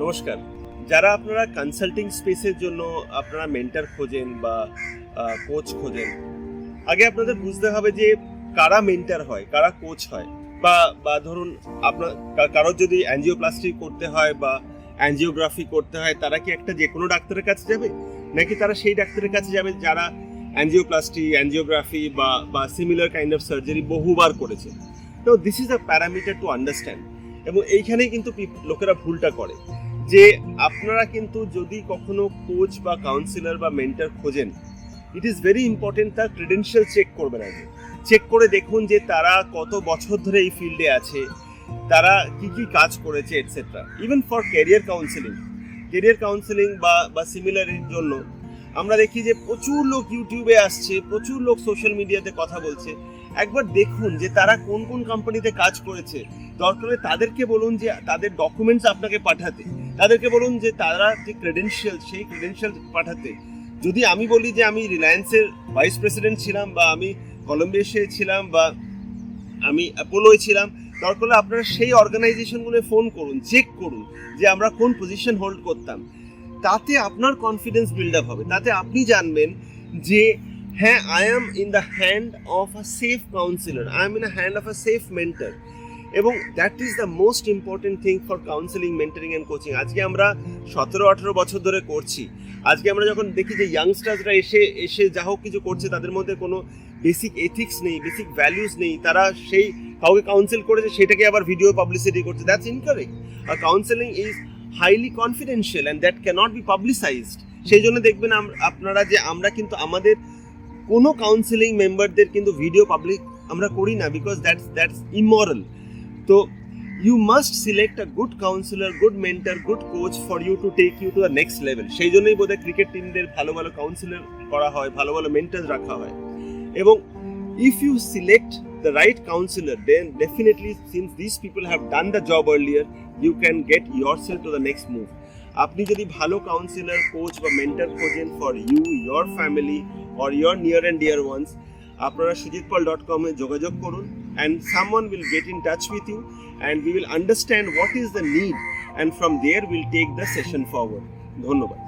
নমস্কার। যারা আপনারা কনসাল্টিং স্পেসের জন্য আপনারা মেন্টর খোঁজেন বা কোচ খোঁজেন, আগে আপনাদের বুঝতে হবে যে কারা মেন্টর হয়, কারা কোচ হয়। বা ধরুন আপনার কারোর যদি অ্যাঞ্জিওপ্লাস্টি করতে হয় বা অ্যাঞ্জিওগ্রাফি করতে হয়, তারা কি একটা যে কোনো ডাক্তারের কাছে যাবে, নাকি তারা সেই ডাক্তারের কাছে যাবে যারা অ্যাঞ্জিওপ্লাস্টি, অ্যাঞ্জিওগ্রাফি বা সিমিলার কাইন্ড অফ সার্জারি বহুবার করেছে। তো this is a parameter to understand. এবং এইখানেই কিন্তু লোকেরা ভুলটা করে যে আপনারা কিন্তু যদি কখনো কোচ বা কাউন্সিলর বা মেন্টর খোঁজেন, ইট ইজ ভেরি ইম্পর্টেন্ট তার ক্রেডেনশিয়াল চেক করবেন আগে। চেক করে দেখুন যে তারা কত বছর ধরে এই ফিল্ডে আছে, তারা কি কি কাজ করেছে etcetera. Even for career counselling বা সিমিলারের জন্য আমরা দেখি যে প্রচুর লোক ইউটিউবে আসছে, প্রচুর লোক সোশ্যাল মিডিয়াতে কথা বলছে। একবার দেখুন যে তারা কোন কোন কোম্পানিতে কাজ করেছে। দরকার হলে তাদেরকে বলুন যে তাদের ডকুমেন্টস আপনাকে পাঠাতে, তাদেরকে বলুন যে তারা যে সেই ক্রেডেনশিয়াল পাঠাতে। যদি আমি বলি যে আমি রিলায়েন্সের ভাইস প্রেসিডেন্ট ছিলাম, বা আমি কলম্বিয়াসে ছিলাম, বা আমি অ্যাপোলোয় ছিলাম, দরকার হলে আপনারা সেই অর্গানাইজেশনগুলো ফোন করুন, চেক করুন যে আমরা কোন পজিশন হোল্ড করতাম। তাতে আপনার কনফিডেন্স বিল্ড আপ হবে, তাতে আপনি জানবেন যে হ্যাঁ, I am in the hand of a safe counsellor, I am in the hand of a safe mentor. এবং that is the most important thing for counselling, mentoring and coaching. আজকে আমরা 17-18 বছর ধরে করছি। আজকে আমরা যখন দেখি যে ইয়াংস্টার্সরা এসে যা হোক কিছু করছে, তাদের মধ্যে কোনো বেসিক এথিক্স নেই, বেসিক ভ্যালুস নেই, তারা সেই কাউকে কাউন্সিল করেছে সেটাকে আবার ভিডিও পাবলিসিটি করছে। That's incorrect. আর counselling is highly confidential and that cannot be publicised. সেই জন্য দেখবেন আপনারা যে আমরা কিন্তু আমাদের কোনো কাউন্সেলিং মেম্বারদের কিন্তু ভিডিও পাবলিক আমরা করি না, বিকজ দ্যাটস ইমোরাল। তো you must select a good counselor, good mentor, good coach for you to take you to the next level. সেই জন্যই বোধহয় ক্রিকেট টিমদের ভালো ভালো কাউন্সিলর করা হয়, ভালো ভালো মেন্টর রাখা হয়। এবং if you select the right counselor, then definitely, since these people have done the job earlier, you can get yourself to the next move. আপনি যদি ভালো কাউন্সিলর, কোচ বা মেন্টর খোঁজেন for you, your family or your near and dear ones, আপনারা sujitpal.com এ যোগাযোগ করুন, and someone will get in touch with you and we will understand what is the need, and from there we'll take the session forward. ধন্যবাদ।